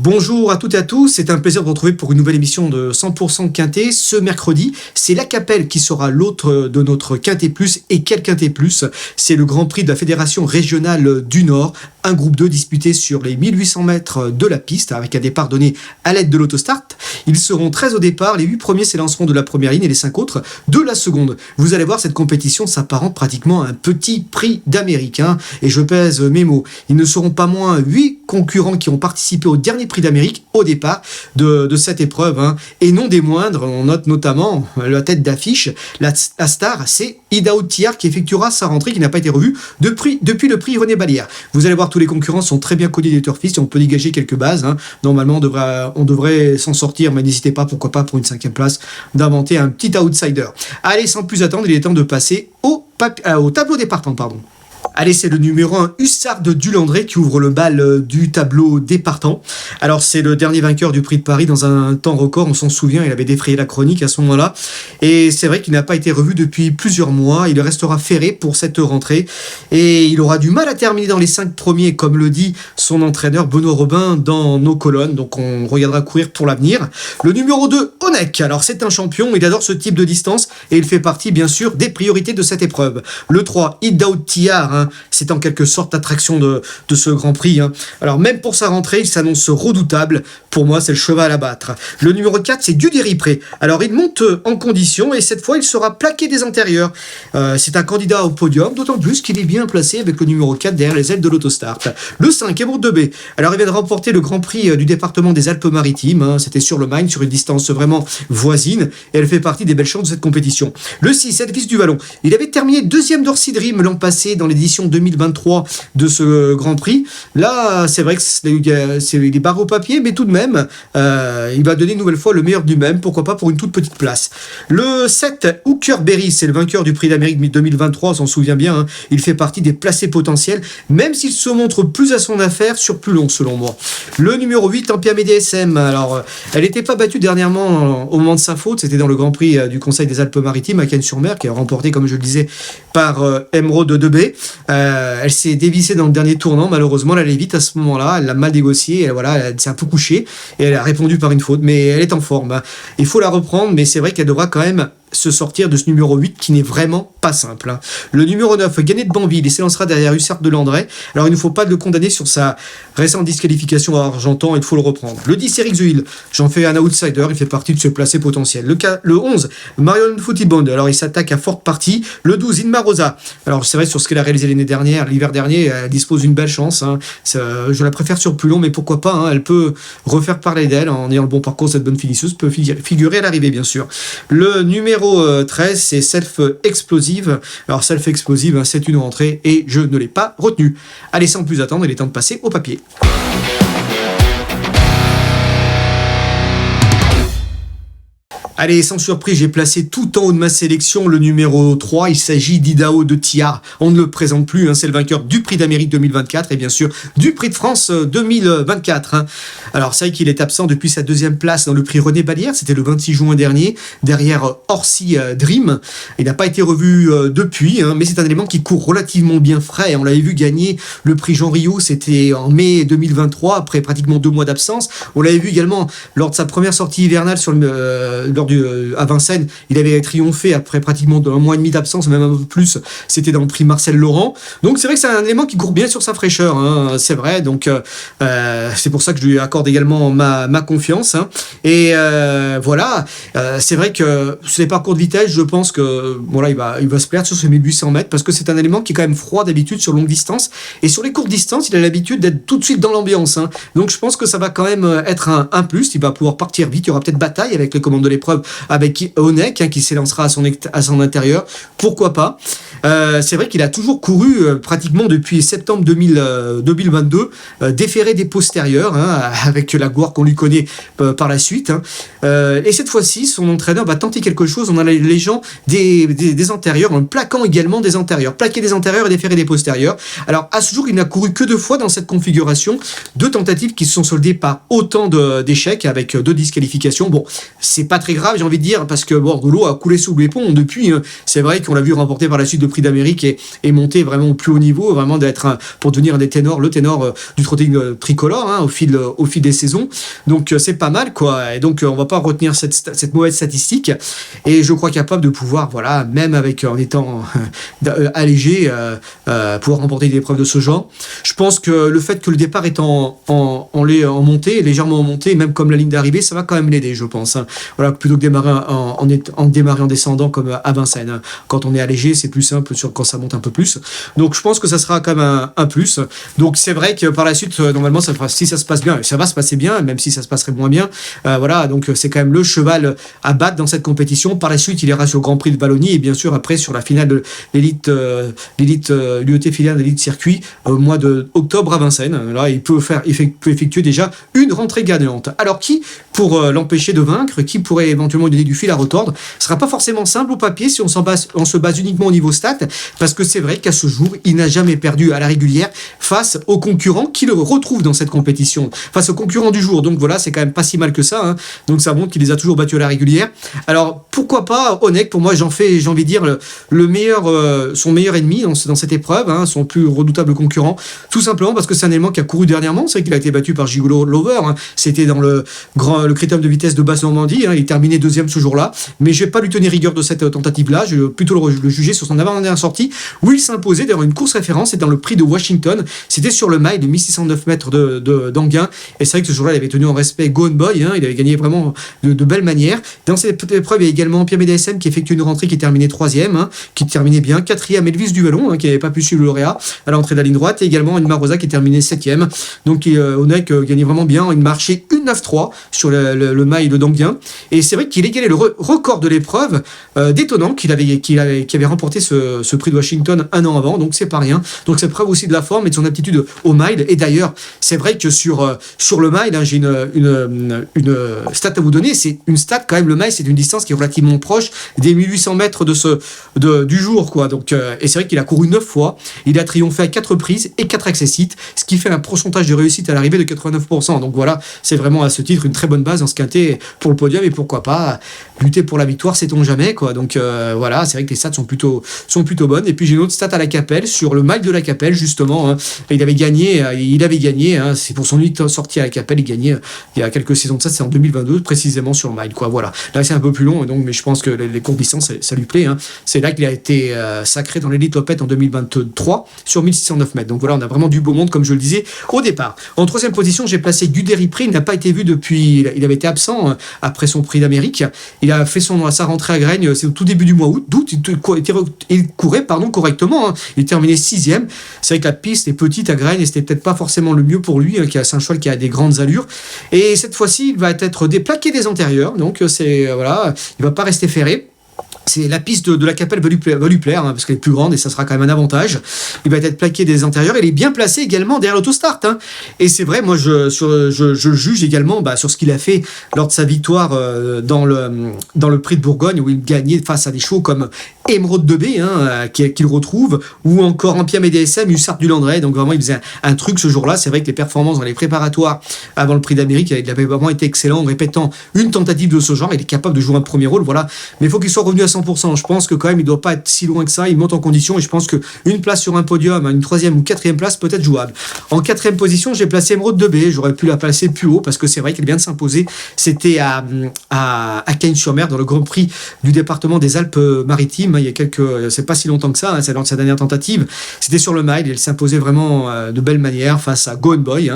Bonjour à toutes et à tous, c'est un plaisir de vous retrouver pour une nouvelle émission de 100% Quintet. Ce mercredi, c'est la Capelle qui sera l'hôte de notre Quintet Plus. Et quel Quintet Plus? C'est le Grand Prix de la Fédération Régionale du Nord, un groupe 2 disputé sur les 1800 mètres de la piste, avec un départ donné à l'aide de l'autostart. Ils seront 13 au départ, les 8 premiers s'élanceront de la première ligne et les 5 autres de la seconde. Vous allez voir, cette compétition s'apparente pratiquement à un petit prix d'Amérique, et je pèse mes mots. Ils ne seront pas moins 8 concurrents qui ont participé au dernier prix d'Amérique au départ de cette épreuve, et non des moindres. On note notamment la tête d'affiche, la star, c'est Idaho de Thiard qui effectuera sa rentrée, qui n'a pas été revue depuis le prix René Ballière. Vous allez voir, tous les concurrents sont très bien connus des turfistes et on peut dégager quelques bases. Normalement, on devrait s'en sortir, mais n'hésitez pas, pourquoi pas, pour une 5e place, d'inventer un petit outsider. Allez, sans plus attendre, il est temps de passer au tableau des partants, pardon. Allez, c'est le numéro 1, Hussard de Dulandré, qui ouvre le bal du tableau des partants. Alors, c'est le dernier vainqueur du Prix de Paris dans un temps record. On s'en souvient, il avait défrayé la chronique à ce moment-là. Et c'est vrai qu'il n'a pas été revu depuis plusieurs mois. Il restera ferré pour cette rentrée. Et il aura du mal à terminer dans les 5 premiers, comme le dit son entraîneur Benoît Robin dans nos colonnes. Donc, on regardera courir pour l'avenir. Le numéro 2, Onek. Alors, c'est un champion. Il adore ce type de distance. Et il fait partie, bien sûr, des priorités de cette épreuve. Le 3, Idaho de Thiard. C'est en quelque sorte l'attraction de ce Grand Prix. Alors même pour sa rentrée, il s'annonce redoutable. Pour moi, c'est le cheval à battre. Le numéro 4, c'est Dudery Pré. Alors il monte en condition et cette fois, il sera plaqué des intérieurs. C'est un candidat au podium, d'autant plus qu'il est bien placé avec le numéro 4 derrière les ailes de l'autostart. Le 5, Émeraude de B. Alors il vient de remporter le Grand Prix du département des Alpes-Maritimes. C'était sur le Main, sur une distance vraiment voisine. Et elle fait partie des belles chances de cette compétition. Le 6, Elvis du Vallon. Il avait terminé 2e d'Orsi Dream l'an passé dans l'édition 2023 de ce Grand Prix. Là, c'est vrai que c'est des barres au papier, mais tout de même, il va donner une nouvelle fois le meilleur du même, pourquoi pas pour une toute petite place. Le 7, Hooker Berry, c'est le vainqueur du Prix d'Amérique 2023, on s'en souvient bien, il fait partie des placés potentiels, même s'il se montre plus à son affaire sur plus long, selon moi. Le numéro 8, Ampiamé DSM, alors, elle n'était pas battue dernièrement au moment de sa faute, c'était dans le Grand Prix du Conseil des Alpes-Maritimes à Cannes-sur-Mer, qui est remporté, comme je le disais, par Émeraude de B. Elle s'est dévissée dans le dernier tournant, malheureusement elle allait vite à ce moment-là, elle l'a mal négocié, elle s'est un peu couchée et elle a répondu par une faute, mais elle est en forme. Il faut la reprendre, mais c'est vrai qu'elle devra quand même se sortir de ce numéro 8 qui n'est vraiment pas simple. Le numéro 9, Gagné de Banville, il s'élancera derrière Hussard de Landré. Alors il ne faut pas le condamner sur sa récente disqualification à Argentan, il faut le reprendre. Le 10, Eric Zuil, j'en fais un outsider, il fait partie de ce placé potentiel. Le 11, Marion Footibond, alors il s'attaque à forte partie. Le 12, Inma Rosa, alors c'est vrai sur ce qu'elle a réalisé l'hiver dernier, elle dispose d'une belle chance. Je la préfère sur plus long, mais pourquoi pas, elle peut refaire parler d'elle en ayant le bon parcours, cette bonne finisseuse peut figurer à l'arrivée bien sûr. Le numéro 13, c'est Self Explosive. Alors Self Explosive, c'est une rentrée et je ne l'ai pas retenue. Allez, sans plus attendre, il est temps de passer au papier. Allez, sans surprise, j'ai placé tout en haut de ma sélection le numéro 3. Il s'agit d'Idaho de Thiard. On ne le présente plus, c'est le vainqueur du Prix d'Amérique 2024 et bien sûr du Prix de France 2024. Alors, c'est vrai qu'il est absent depuis sa 2e place dans le Prix René Ballière. C'était le 26 juin dernier, derrière Orsi Dream. Il n'a pas été revu depuis, mais c'est un élément qui court relativement bien frais. On l'avait vu gagner le Prix Jean Riou, c'était en mai 2023, après pratiquement 2 mois d'absence. On l'avait vu également lors de sa première sortie hivernale à Vincennes, il avait triomphé après pratiquement 1 mois et demi d'absence, même un peu plus, c'était dans le prix Marcel Laurent. Donc c'est vrai que c'est un élément qui court bien sur sa fraîcheur, c'est vrai, donc c'est pour ça que je lui accorde également ma confiance. Et voilà, c'est vrai que sur les parcours de vitesse, je pense que voilà, il va se plaire sur ce 1800 mètres, parce que c'est un élément qui est quand même froid d'habitude sur longue distance, et sur les courtes distances, il a l'habitude d'être tout de suite dans l'ambiance. Donc je pense que ça va quand même être un plus, il va pouvoir partir vite, il y aura peut-être bataille avec le commande de l'épreuve, avec Onek qui s'élancera à son intérieur, pourquoi pas. C'est vrai qu'il a toujours couru pratiquement depuis septembre 2022, déféré des postérieurs, avec la gloire qu'on lui connaît par la suite. Et cette fois-ci, son entraîneur va tenter quelque chose. On a les gens des antérieurs, en plaquant également des antérieurs. Plaquer des antérieurs et déférer des postérieurs. Alors, à ce jour, il n'a couru que 2 fois dans cette configuration. 2 tentatives qui se sont soldées par autant d'échecs, avec 2 disqualifications. Bon, c'est pas très grave, j'ai envie de dire, parce que bon, de l'eau a coulé sous les ponts depuis. C'est vrai qu'on l'a vu remporter par la suite le prix d'Amérique est monté vraiment au plus haut niveau, vraiment pour devenir un des ténors, le ténor du trotting tricolore au fil des saisons. Donc c'est pas mal, quoi. Et donc on va pas retenir cette mauvaise statistique. Et je crois capable de pouvoir, voilà, même en étant allégé, pouvoir remporter des épreuves de ce genre. Je pense que le fait que le départ est en montée, légèrement en montée, même comme la ligne d'arrivée, ça va quand même l'aider, je pense. Voilà, plutôt que démarrer en descendant comme à Vincennes. Quand on est allégé, c'est plus simple quand ça monte un peu plus. Donc je pense que ça sera quand même un plus. Donc c'est vrai que par la suite, normalement, si ça se passe bien, ça va se passer bien, même si ça se passerait moins bien. Voilà, donc c'est quand même le cheval à battre dans cette compétition. Par la suite, il ira sur le Grand Prix de Wallonie et bien sûr après sur la finale de l'UET filiale de l'élite circuit au mois d'octobre à Vincennes. Là, il peut effectuer déjà une rentrée gagnante. Alors qui, pour l'empêcher de vaincre, qui pourrait éventuellement lui donner du fil à retordre? Ce sera pas forcément simple au papier si on se base uniquement au niveau stats, parce que c'est vrai qu'à ce jour, il n'a jamais perdu à la régulière face aux concurrents qui le retrouvent dans cette compétition, face aux concurrents du jour. Donc voilà, c'est quand même pas si mal que ça. Donc ça montre qu'il les a toujours battus à la régulière. Alors pourquoi pas Honeck? Pour moi, j'ai envie de dire son meilleur ennemi dans cette épreuve, son plus redoutable concurrent, tout simplement parce que c'est un élément qui a couru dernièrement. C'est vrai qu'il a été battu par Gigolo Lover. C'était dans le critérium de vitesse de Basse-Normandie. Il terminait deuxième ce jour-là, mais je vais pas lui tenir rigueur de cette tentative-là. Je vais plutôt le juger sur son avant-dernière sortie où il s'imposait d'ailleurs une course référence. C'était dans le prix de Washington. C'était sur le mile de 1609 mètres d'Anguin. Et c'est vrai que ce jour-là, il avait tenu en respect Gone Boy. Il avait gagné vraiment de belle manière. Dans cette épreuve, il y a également Pierre BDSM qui effectue une rentrée qui terminait troisième, qui terminait bien. Quatrième, Elvis Duvallon, qui n'avait pas pu suivre le lauréat à l'entrée de la ligne droite. Et également Inma Rosa qui terminait septième. Donc Honeck gagnait vraiment bien. Il marchait 1,93 sur le mile d'Anguin. Et c'est vrai qu'il égalait le record de l'épreuve détonnant qui avait remporté ce prix de Washington un an avant. Donc c'est pas rien. Donc c'est preuve aussi de la forme et de son aptitude au mile. Et d'ailleurs, c'est vrai que sur le mile, j'ai une stat à vous donner. C'est une stat quand même. Le mile, c'est une distance qui est relativement proche des 1800 mètres du jour, quoi. Donc et c'est vrai qu'il a couru 9 fois. Il a triomphé à 4 reprises et 4 accessites, ce qui fait un pourcentage de réussite à l'arrivée de 89%. Donc voilà, c'est vraiment à ce titre une très bonne base dans ce quintet pour le podium et pourquoi pas lutter pour la victoire, sait-on jamais, quoi. Donc voilà, c'est vrai que les stats sont plutôt bonnes. Et puis j'ai une autre stat à la Capelle sur le mile de la Capelle justement. Il avait gagné. C'est pour son unique sortie à la Capelle. Il gagnait il y a quelques saisons de ça. C'est en 2022 précisément sur le mile, quoi. Voilà. Là c'est un peu plus long, donc mais je pense que les courtes distances ça lui plaît. C'est là qu'il a été sacré dans l'élite Topette en 2023 sur 1609 mètres. Donc voilà, on a vraiment du beau monde comme je le disais au départ. En troisième position, j'ai placé Guderi Prix. Il n'a pas été vu depuis. Il avait été absent après son prix d'Amérique. Il a fait sa rentrée à Graignes, c'est au tout début du mois d'août. Il courait correctement. Il terminait 6e. C'est vrai que la piste est petite à Graignes et c'était peut-être pas forcément le mieux pour lui, qui a un cheval qui a des grandes allures. Et cette fois-ci, il va être déplaqué des antérieurs. Donc voilà, il va pas rester ferré. C'est la piste de la Capelle va lui plaire parce qu'elle est plus grande et ça sera quand même un avantage. Il va être plaqué des intérieurs. Il est bien placé également derrière l'autostart. Et c'est vrai, moi je juge également sur ce qu'il a fait lors de sa victoire dans le prix de Bourgogne où il gagnait face à des chevaux comme Émeraude de B qu'il retrouve, ou encore Empire DSM, Hussard du Landré. Donc vraiment il faisait un truc ce jour-là. C'est vrai que les performances dans les préparatoires avant le prix d'Amérique, il avait vraiment été excellent en répétant une tentative de ce genre. Il est capable de jouer un premier rôle, voilà. Mais il faut qu'il soit revenu à 100%. Je pense que quand même il doit pas être si loin que ça. Il monte en condition et je pense qu'une place sur un podium, une 3e ou 4e place peut être jouable. En 4e position, j'ai placé Émeraude de B. J'aurais pu la placer plus haut parce que c'est vrai qu'elle vient de s'imposer. C'était à Cagnes-sur-Mer dans le Grand Prix du département des Alpes-Maritimes. Il y a c'est pas si longtemps que ça. C'est lors de sa dernière tentative. C'était sur le mile. Elle s'imposait vraiment de belle manière face à Gone Boy.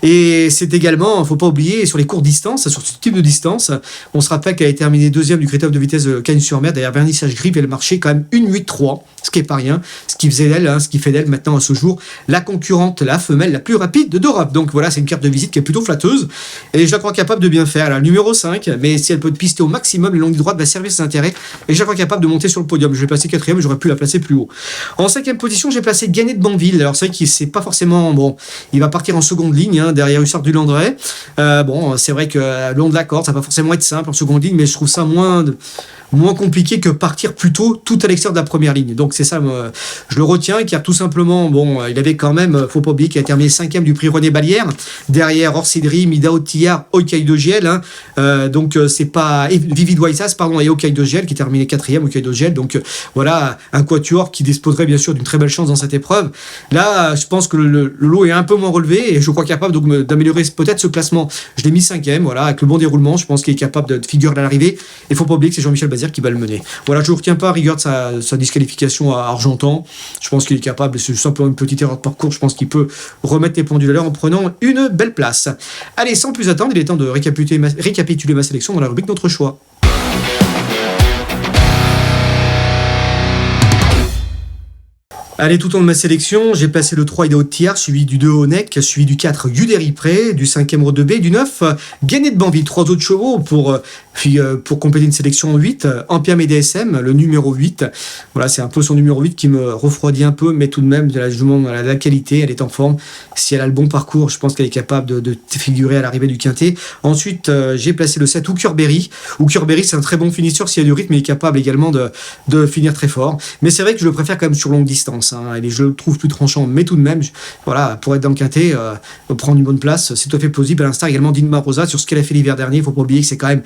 Et c'est également, faut pas oublier, sur les courtes distances, sur ce type de distance, on se rappelle qu'elle a terminé 2e du critérium de vitesse de Cagnes-sur-Mer. Derrière Vernissage Grive, elle marchait quand même 1,83, ce qui est pas rien, ce qui fait d'elle maintenant à ce jour la concurrente, la femelle la plus rapide d'Europe. Donc voilà, c'est une carte de visite qui est plutôt flatteuse et je la crois capable de bien faire. Elle a le numéro 5, mais si elle peut pister au maximum, les longues droites va servir ses intérêts et je la crois capable de monter sur le podium. Je vais placer 4e, j'aurais pu la placer plus haut. En 5e position, j'ai placé Gagné de Banville. Alors c'est vrai qu'il c'est pas forcément bon, il va partir en seconde ligne derrière Hussard du Landré. C'est vrai que le long de la corde, ça va pas forcément être simple en seconde ligne, mais je trouve ça moins compliqué que partir plutôt tout à l'extérieur de la première ligne. Donc c'est ça, je le retiens, car tout simplement, bon, il avait quand même, faut pas oublier qu'il a terminé 5e du prix René Balière, derrière Orsidri, Midao Tillard, Hokkaido Giel, donc c'est pas Vivid Waisas, pardon, et Hokkaido Giel qui terminait 4e, Hokkaido Giel, donc voilà, un quatuor qui disposerait bien sûr d'une très belle chance dans cette épreuve. Là, je pense que le lot est un peu moins relevé, et je crois capable donc d'améliorer peut-être ce classement. Je l'ai mis 5e, voilà, avec le bon déroulement, je pense qu'il est capable de figurer à l'arrivée. Il faut pas oublier que c'est Jean-Michel Bazir qui va le mener. Voilà, je ne retiens pas à rigueur de sa disqualification à Argentan. Je pense qu'il est capable, c'est simplement une petite erreur de parcours. Je pense qu'il peut remettre les pendules à l'heure en prenant une belle place. Allez, sans plus attendre, il est temps de récapituler ma sélection dans la rubrique Notre choix. Allez, tout au long de ma sélection, j'ai placé le 3 Idaho Tillard, suivi du 2 Honeck, suivi du 4 Guderipré, du 5e Road de B, du 9 Gainet de Banville. 3 autres chevaux pour compléter une sélection en 8. Ampiam et DSM, le numéro 8. Voilà, c'est un peu son numéro 8 qui me refroidit un peu, mais tout de même, la jument, elle a de la qualité, elle est en forme. Si elle a le bon parcours, je pense qu'elle est capable de figurer à l'arrivée du quintet. Ensuite, j'ai placé le 7 Hookerberry. Hookerberry, c'est un très bon finisseur s'il y a du rythme, il est capable également de finir très fort. Mais c'est vrai que je le préfère quand même sur longue distance. Et je le trouve plus tranchant, mais tout de même, voilà, pour être dans le quintet, prendre une bonne place, c'est tout à fait plausible. À l'instar également d'Inma Rosa sur ce qu'elle a fait l'hiver dernier. Il ne faut pas oublier que c'est quand même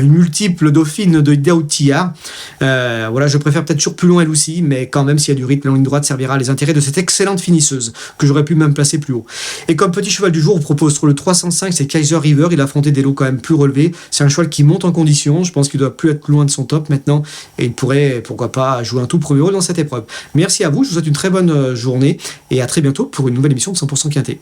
une multiple dauphine de Idaho Tillard. Voilà, je préfère peut-être sur plus loin elle aussi, mais quand même, s'il y a du rythme, la ligne droite servira à les intérêts de cette excellente finisseuse que j'aurais pu même placer plus haut. Et comme petit cheval du jour, on propose sur le 305, c'est Kaiser River. Il a affronté des lots quand même plus relevés. C'est un cheval qui monte en condition. Je pense qu'il doit plus être loin de son top maintenant, et il pourrait, pourquoi pas, jouer un tout premier rôle dans cette épreuve. Merci à vous. Je vous souhaite une très bonne journée et à très bientôt pour une nouvelle émission de 100% Quintet.